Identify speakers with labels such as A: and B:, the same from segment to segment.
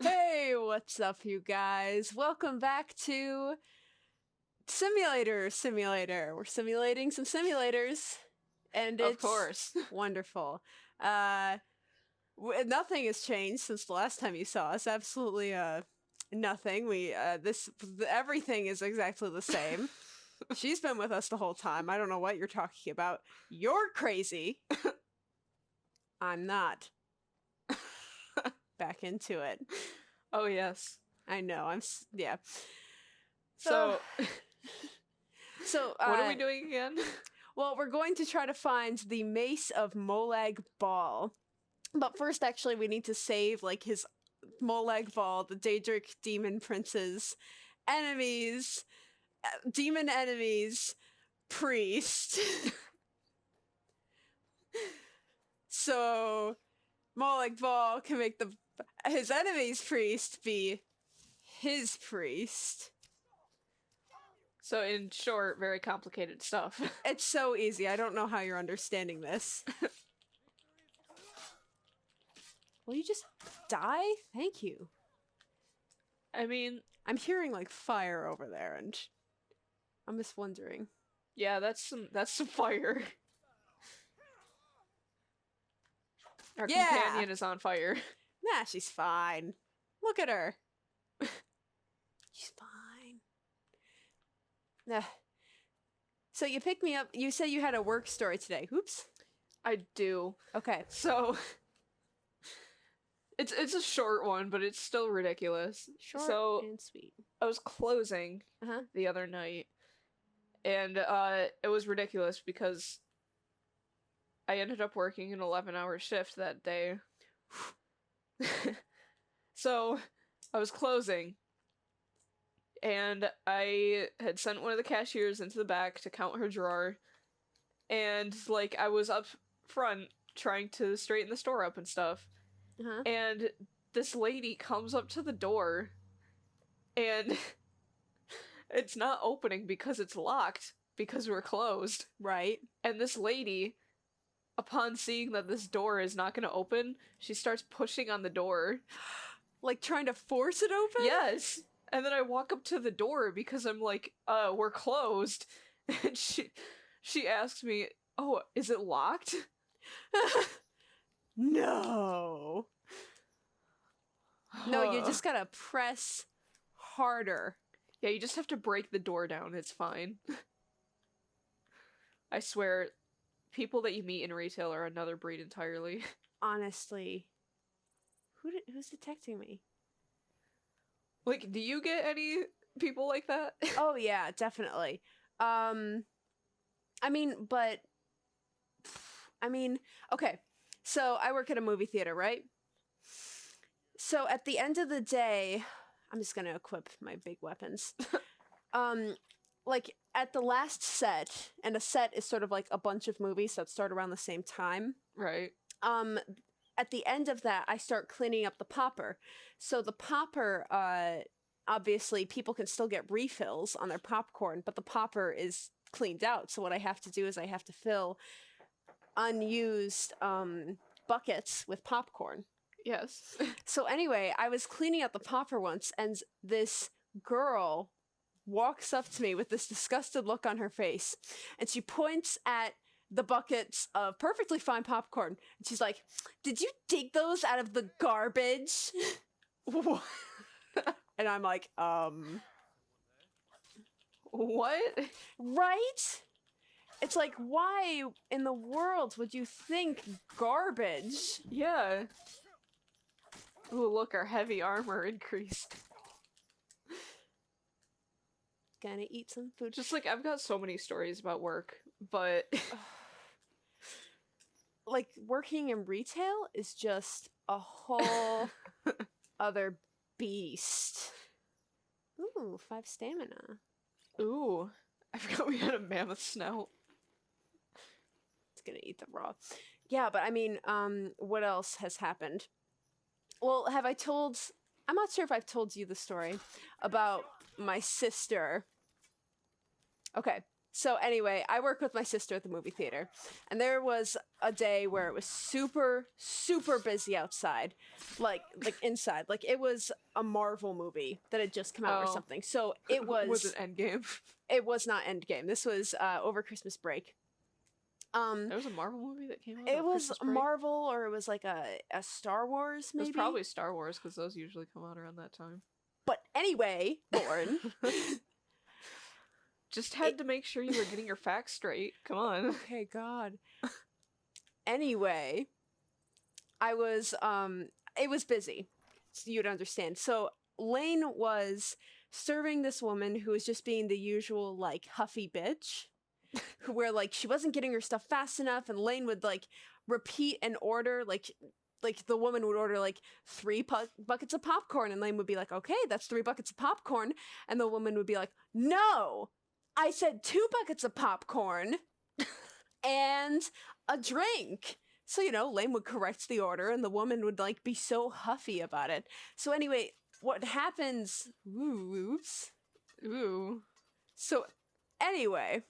A: Hey, what's up, you guys? Welcome back to Simulator. We're simulating some simulators, and
B: Of
A: it's
B: course.
A: wonderful. Nothing has changed since the last time you saw us. Absolutely, nothing. Everything is exactly the same. She's been with us the whole time. I don't know what you're talking about. You're crazy. I'm not. Back into it.
B: Oh, yes.
A: I know. Yeah.
B: So,
A: So,
B: what are we doing again?
A: well, we're going to try to find the Mace of Molag Bal. But first, actually, we need to save, like, his Molag Bal, the Daedric Demon Prince's enemies, demon enemies, priest. So, Molag Bal can make his enemy's priest be his priest.
B: So, in short, very complicated stuff.
A: It's so easy. I don't know how you're understanding this. Will you just die? Thank you.
B: I mean,
A: I'm hearing like fire over there, and I'm just wondering.
B: yeah, that's some fire. Our
A: Yeah!
B: companion is on fire.
A: Nah, she's fine. Look at her. She's fine. Nah. So you picked me up. You said you had a work story today. Oops.
B: I do.
A: Okay.
B: So, it's a short one, but it's still ridiculous.
A: Short
B: So,
A: and sweet.
B: I was closing
A: Uh-huh.
B: the other night, and it was ridiculous because I ended up working an 11-hour shift that day. So, I was closing, and I had sent one of the cashiers into the back to count her drawer, and like I was up front trying to straighten the store up and stuff,
A: Uh-huh.
B: and this lady comes up to the door, and it's not opening because it's locked because we're closed.
A: Right.
B: And this lady, upon seeing that this door is not going to open, she starts pushing on the door.
A: Like trying to force it open?
B: Yes. And then I walk up to the door because I'm like, we're closed. And she asks me, "Oh, is it locked?"
A: No. No, you just gotta press harder.
B: Yeah, you just have to break the door down. It's fine. I swear, people that you meet in retail are another breed entirely.
A: Honestly. Who's detecting me?
B: Like, do you get any people like that?
A: Oh yeah, definitely. Um I mean, but I mean, okay. So I work at a movie theater, right? So at the end of the day, I'm just gonna equip my big weapons. Like at the last set, and a set is sort of like a bunch of movies that start around the same time.
B: Right.
A: At the end of that, I start cleaning up the popper. So the popper, obviously, people can still get refills on their popcorn, but the popper is cleaned out. So what I have to do is I have to fill unused buckets with popcorn.
B: Yes.
A: So anyway, I was cleaning out the popper once, and this girl walks up to me with this disgusted look on her face, and she points at the buckets of perfectly fine popcorn, and she's like, "Did you dig those out of the garbage?" And I'm like,
B: What?
A: right? It's like, why in the world would you think garbage?
B: Yeah. Ooh, look, our heavy armor increased.
A: Gonna eat some food.
B: Just like, I've got so many stories about work, but
A: Like, working in retail is just a whole other beast. Ooh, 5 stamina.
B: ooh, I forgot we had a mammoth snout.
A: It's gonna eat the raw. Yeah, but I mean, what else has happened? Well, I'm not sure if I've told you the story about my sister. Okay, So anyway, I work with my sister at the movie theater, and there was a day where it was super, super busy outside, like inside, like it was a Marvel movie that had just come out or
B: Oh.
A: something. So
B: Was it Endgame?
A: it was not Endgame. This was over Christmas break.
B: There was a Marvel movie that came out
A: It
B: over
A: was
B: Christmas break?
A: Marvel, or it was like a Star Wars,
B: It was
A: maybe.
B: probably Star Wars, because those usually come out around that time.
A: But anyway, Lauren,
B: Just had to make sure you were getting your facts straight. Come on.
A: okay, God. Anyway, I was it was busy. So you'd understand. So Lane was serving this woman who was just being the usual like huffy bitch, where like she wasn't getting her stuff fast enough, and Lane would like repeat an order like the woman would order like buckets of popcorn, and Lane would be like, okay, that's 3 buckets of popcorn, and the woman would be like, no, I said 2 buckets of popcorn and a drink. So, you know, Lane would correct the order, and the woman would like be so huffy about it. So anyway, what happens, oops.
B: Ooh.
A: So anyway,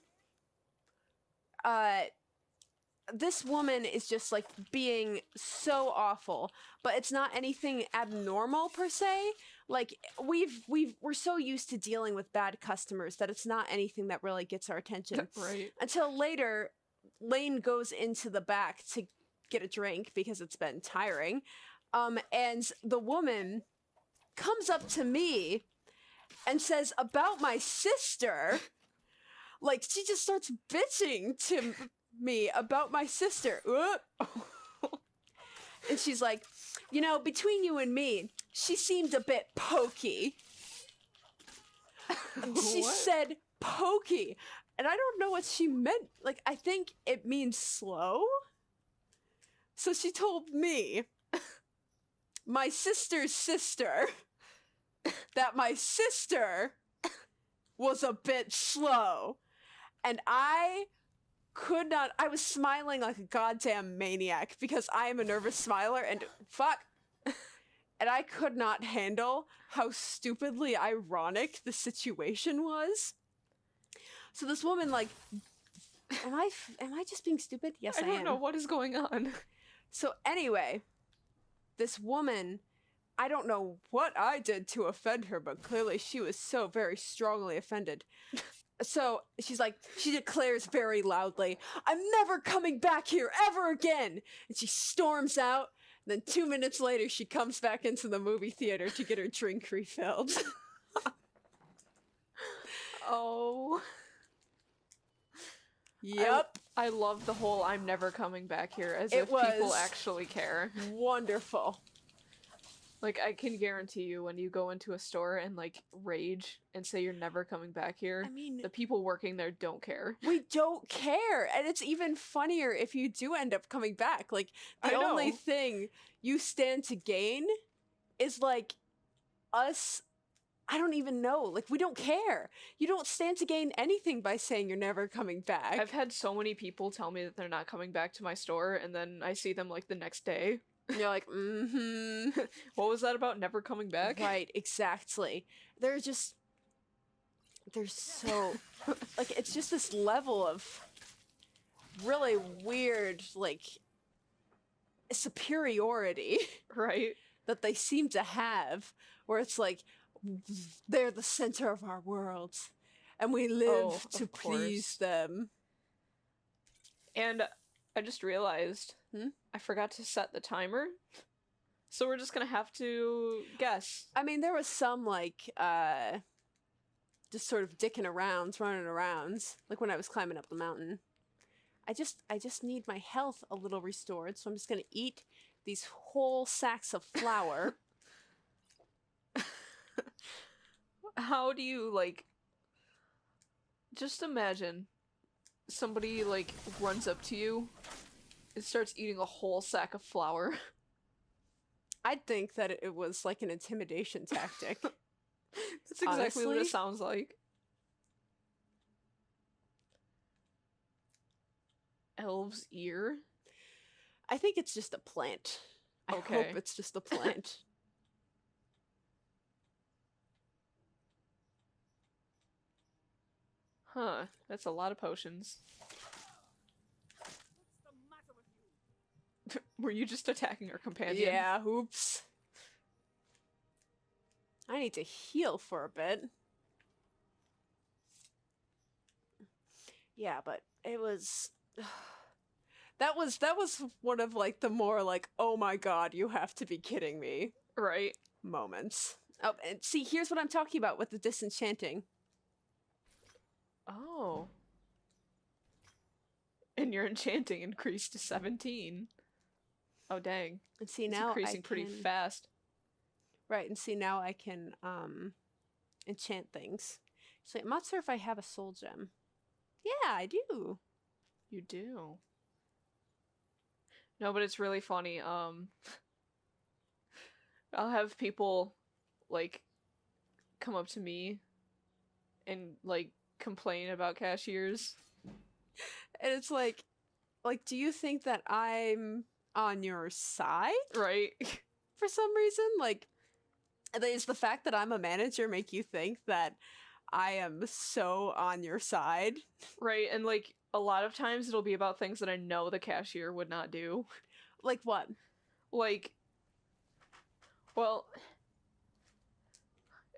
A: uh this woman is just like being so awful, but it's not anything abnormal per se. Like we're so used to dealing with bad customers that it's not anything that really gets our attention.
B: Right.
A: Until later, Lane goes into the back to get a drink because it's been tiring. And the woman comes up to me and says about my sister. Like, she just starts bitching to me about my sister. And she's like, you know, between you and me, she seemed a bit pokey. She
B: What?
A: said pokey. And I don't know what she meant. Like, I think it means slow. So she told me, my sister's sister, that my sister was a bit slow. And I could not, I was smiling like a goddamn maniac because I am a nervous smiler and fuck. And I could not handle how stupidly ironic the situation was. So this woman, like, am I just being stupid? Yes, I am.
B: I don't know what is going on.
A: So anyway, this woman, I don't know what I did to offend her, but clearly she was so very strongly offended. So she's like, she declares very loudly, I'm never coming back here ever again! And she storms out. And then 2 minutes later, she comes back into the movie theater to get her drink refilled.
B: Oh.
A: Yep.
B: I love the whole I'm never coming back here, as
A: It
B: if people
A: was
B: actually care.
A: Wonderful.
B: Like, I can guarantee you when you go into a store and, like, rage and say you're never coming back here,
A: I mean,
B: the people working there don't care.
A: we don't care. And it's even funnier if you do end up coming back. Like, the
B: I know.
A: only thing you stand to gain is, like, us. I don't even know. Like, we don't care. You don't stand to gain anything by saying you're never coming back.
B: I've had so many people tell me that they're not coming back to my store, and then I see them, like, the next day.
A: And you're like, mm-hmm.
B: What was that about, never coming back?
A: Right, exactly. They're so, like, it's just this level of really weird, like, superiority
B: Right?
A: that they seem to have, where it's like, they're the center of our world, and we live to please them.
B: And I just realized I forgot to set the timer. So we're just gonna have to guess.
A: I mean, there was some, like, just sort of dicking around, running around, like when I was climbing up the mountain. I just need my health a little restored, so I'm just gonna eat these whole sacks of flour.
B: How do you, like... Just imagine somebody, like, runs up to you and starts eating a whole sack of flour.
A: I'd think that it was like an intimidation tactic.
B: That's exactly what
A: Honestly?
B: it sounds like. Elf's ear?
A: I think it's just a plant. I
B: Okay.
A: hope it's just a plant.
B: Huh, that's a lot of potions. Were you just attacking our companion?
A: Yeah, oops. I need to heal for a bit. Yeah, but it was that was one of like the more like, oh my god, you have to be kidding me
B: Right.
A: moments. Oh, and see, here's what I'm talking about with the disenchanting.
B: Oh. And your enchanting increased to 17. Oh dang.
A: And see,
B: It's
A: now I
B: increasing pretty
A: can
B: fast.
A: right, and see, now I can enchant things. So I'm not sure if I have a soul gem. Yeah, I do.
B: You do. No, but it's really funny. I'll have people like come up to me and like complain about cashiers.
A: And it's like, do you think that I'm on your side
B: Right.
A: for some reason? Like, is the fact that I'm a manager make you think that I am so on your side?
B: Right, and like a lot of times it'll be about things that I know the cashier would not do.
A: Like what?
B: Like, well,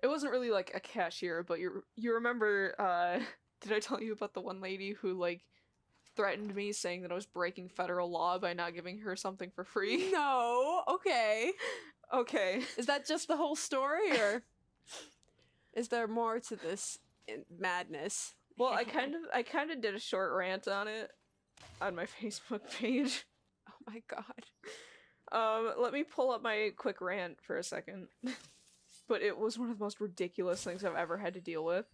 B: it wasn't really like a cashier, but you remember did I tell you about the one lady who like threatened me saying that I was breaking federal law by not giving her something for free?
A: No. Okay.
B: Okay.
A: Is that just the whole story, or is there more to this madness?
B: Well, I kind of did a short rant on it on my Facebook page.
A: Oh my god.
B: Let me pull up my quick rant for a second. But it was one of the most ridiculous things I've ever had to deal with.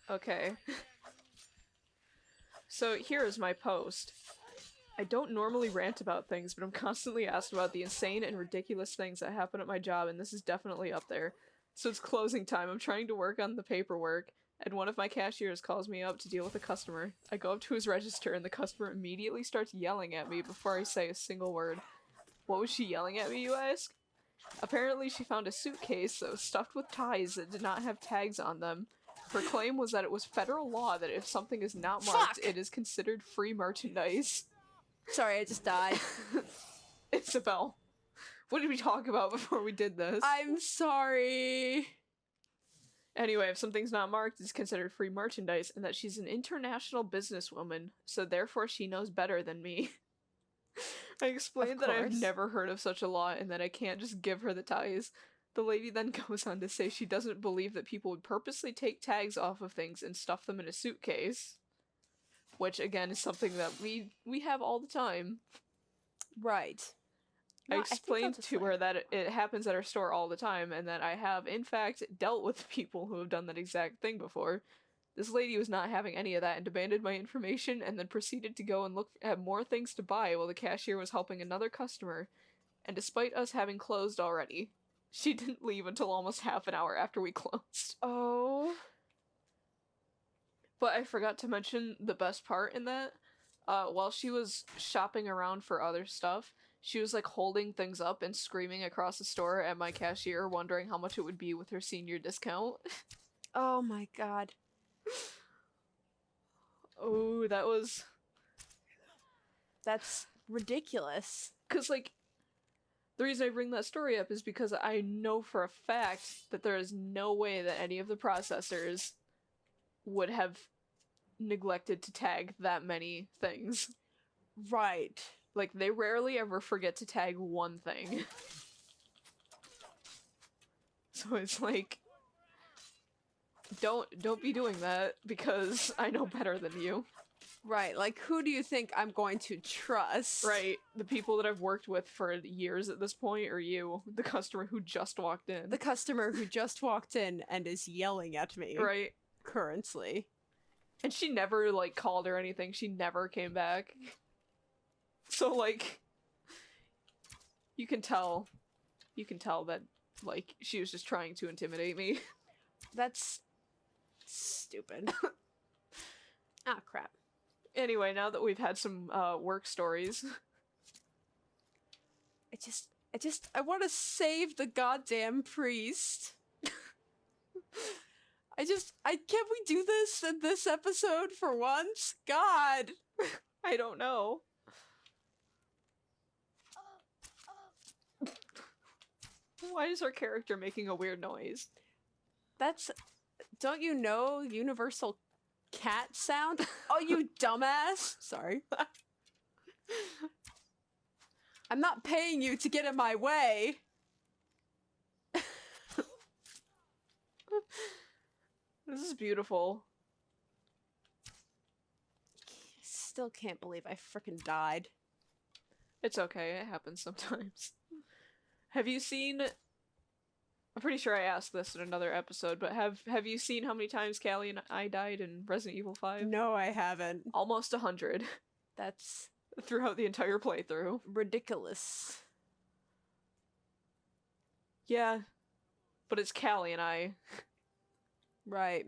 B: Okay. So here is my post. I don't normally rant about things, but I'm constantly asked about the insane and ridiculous things that happen at my job, and this is definitely up there. So it's closing time. I'm trying to work on the paperwork, and one of my cashiers calls me up to deal with a customer. I go up to his register, and the customer immediately starts yelling at me before I say a single word. What was she yelling at me, you ask? Apparently, she found a suitcase that was stuffed with ties that did not have tags on them. Her claim was that it was federal law that if something is not marked,
A: Fuck!
B: it is considered free merchandise.
A: Sorry, I just died.
B: Isabel, what did we talk about before we did this?
A: I'm sorry.
B: Anyway, if something's not marked, it's considered free merchandise, and that she's an international businesswoman, so therefore she knows better than me. I explained that I've
A: course.
B: never heard of such a law and that I can't just give her the ties. The lady then goes on to say she doesn't believe that people would purposely take tags off of things and stuff them in a suitcase. Which, again, is something that we have all the time.
A: Right.
B: I
A: No, think
B: explained
A: that's
B: to her that it happens at our store all the time, and that I have, in fact, dealt with people who have done that exact thing before. This lady was not having any of that and demanded my information, and then proceeded to go and look at more things to buy while the cashier was helping another customer. And despite us having closed already, she didn't leave until almost half an hour after we closed.
A: Oh.
B: But I forgot to mention the best part in that. While she was shopping around for other stuff, she was like holding things up and screaming across the store at my cashier, wondering how much it would be with her senior discount.
A: Oh my god.
B: Oh, that was...
A: That's ridiculous.
B: Because, like, the reason I bring that story up is because I know for a fact that there is no way that any of the processors would have neglected to tag that many things.
A: Right.
B: Like, they rarely ever forget to tag one thing. So it's like, don't be doing that, because I know better than you.
A: Right. Like, who do you think I'm going to trust?
B: Right. The people that I've worked with for years at this point, or you, the customer who just walked in.
A: The customer who just walked in and is yelling at me.
B: Right.
A: Currently.
B: And she never, like, called or anything. She never came back. So, like, you can tell that, like, she was just trying to intimidate me.
A: That's stupid. Ah, crap.
B: Anyway, now that we've had some, work stories.
A: I want to save the goddamn priest. Can't we do this in this episode for once? God.
B: I don't know. Why is our character making a weird noise?
A: Don't you know universal cat sound? Oh, you dumbass. Sorry. I'm not paying you to get in my way.
B: This is beautiful.
A: Still can't believe I frickin' died.
B: It's okay, it happens sometimes. Have you seen... I'm pretty sure I asked this in another episode, but have you seen how many times Callie and I died in Resident Evil 5?
A: No, I haven't.
B: Almost 100.
A: That's
B: throughout the entire playthrough.
A: ridiculous.
B: Yeah. But it's Callie and I.
A: Right.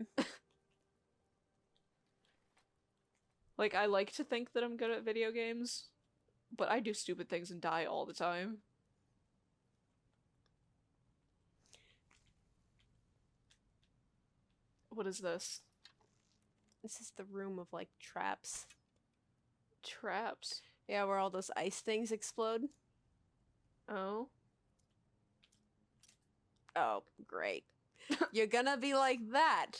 B: Like, I like to think that I'm good at video games, but I do stupid things and die all the time. What is this?
A: This is the room of, like, traps.
B: Traps?
A: Yeah, where all those ice things explode.
B: Oh.
A: Oh, great. You're gonna be like that.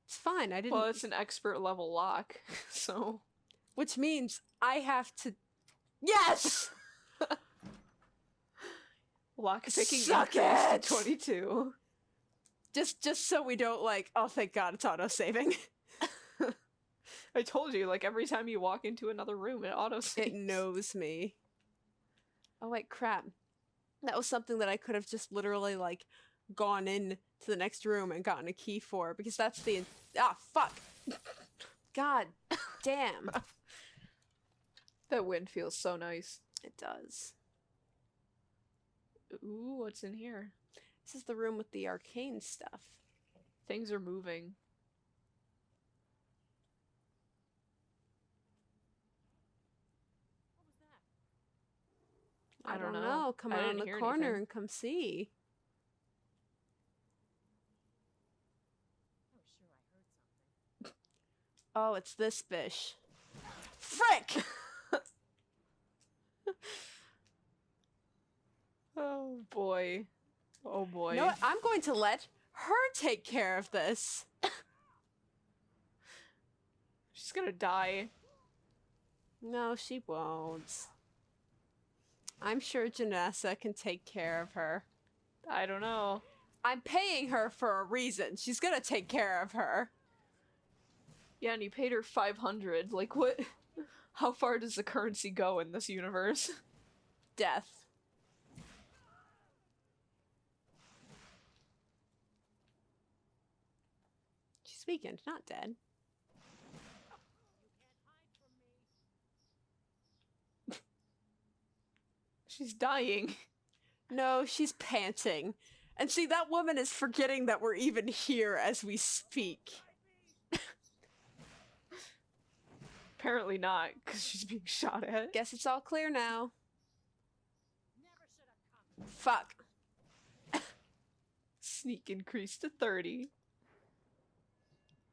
A: It's fine, I didn't...
B: Well, it's an expert level lock, so...
A: Which means I have to... Yes!
B: Lock picking
A: Suck
B: increased
A: it!
B: to 22.
A: Just so we don't, like... Oh, thank God, it's auto-saving.
B: I told you, like, every time you walk into another room, it auto-saves.
A: It knows me. Oh, wait, crap. That was something that I could have just literally, like, gone in to the next room and gotten a key for, because that's the... Ah, fuck! God damn.
B: That wind feels so nice.
A: It does.
B: Ooh, what's in here?
A: This is the room with the arcane stuff.
B: Things are moving.
A: I don't know. Come around the corner and come see. Oh, it's this fish. Frick!
B: Oh boy. Oh boy.
A: You know what? I'm going to let her take care of this.
B: She's gonna die.
A: No, she won't. I'm sure Janessa can take care of her.
B: I don't know.
A: I'm paying her for a reason. She's gonna take care of her.
B: Yeah, and you paid her 500. Like, what? How far does the currency go in this universe?
A: Death. She's weakened, not dead.
B: She's dying.
A: No, she's panting. And see, that woman is forgetting that we're even here as we speak.
B: Apparently not, because she's being shot at.
A: Guess it's all clear now. Fuck.
B: Sneak increased to 30.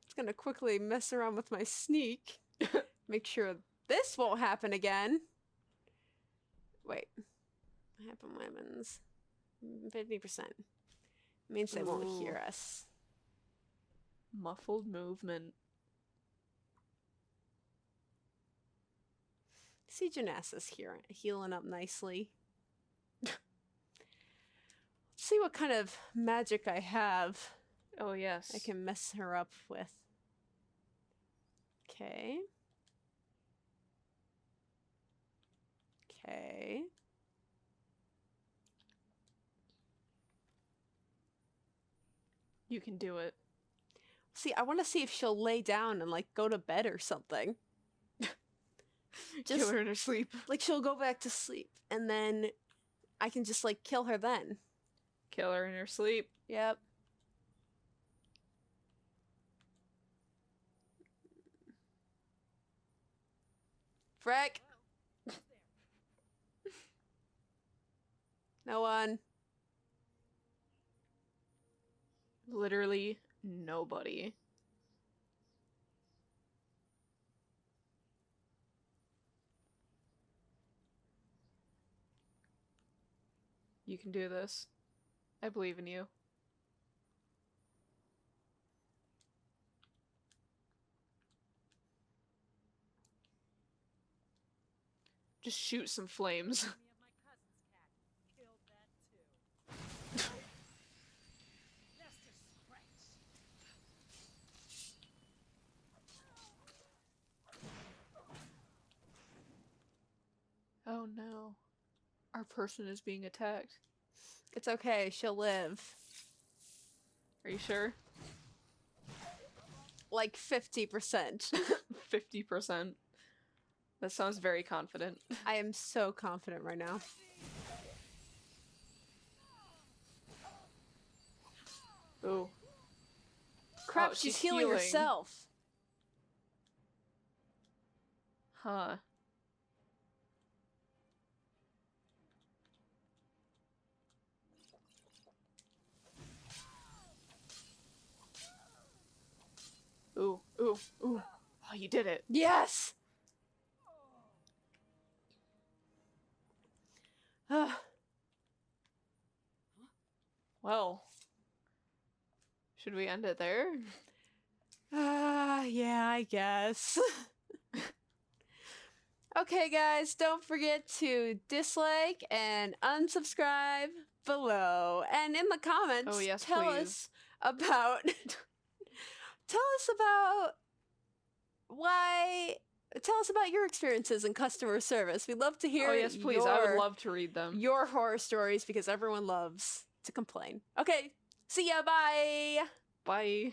A: It's gonna quickly mess around with my sneak. Make sure this won't happen again. Wait. Happen weapons. 50%. Means they won't hear us.
B: Muffled movement.
A: See Janassa's here, healing up nicely. Let's see what kind of magic I have.
B: Oh, yes.
A: I can mess her up with. Okay. Okay.
B: You can do it.
A: See, I want to see if she'll lay down and, like, go to bed or something.
B: Kill her in her sleep.
A: Like, she'll go back to sleep, and then I can just, like, kill her then.
B: Kill her in her sleep.
A: Yep. Frick. No one.
B: Literally nobody. You can do this. I believe in you. Just shoot some flames. Oh no. Our person is being attacked.
A: It's okay, she'll live.
B: Are you sure?
A: Like 50%.
B: 50%. That sounds very confident.
A: I am so confident right now.
B: Ooh.
A: Crap,
B: Oh,
A: she's healing herself.
B: Huh. Ooh, ooh, ooh. Oh, you did it.
A: Yes!
B: Well. Should we end it there?
A: Yeah, I guess. Okay, guys, don't forget to dislike and unsubscribe below. And in the comments,
B: Oh, yes,
A: tell
B: please.
A: us about... tell us about why... Tell us about your experiences in customer service. We'd love to hear
B: Oh, yes, please. I would love to read them.
A: your horror stories because everyone loves to complain. Okay, see ya, bye!
B: Bye.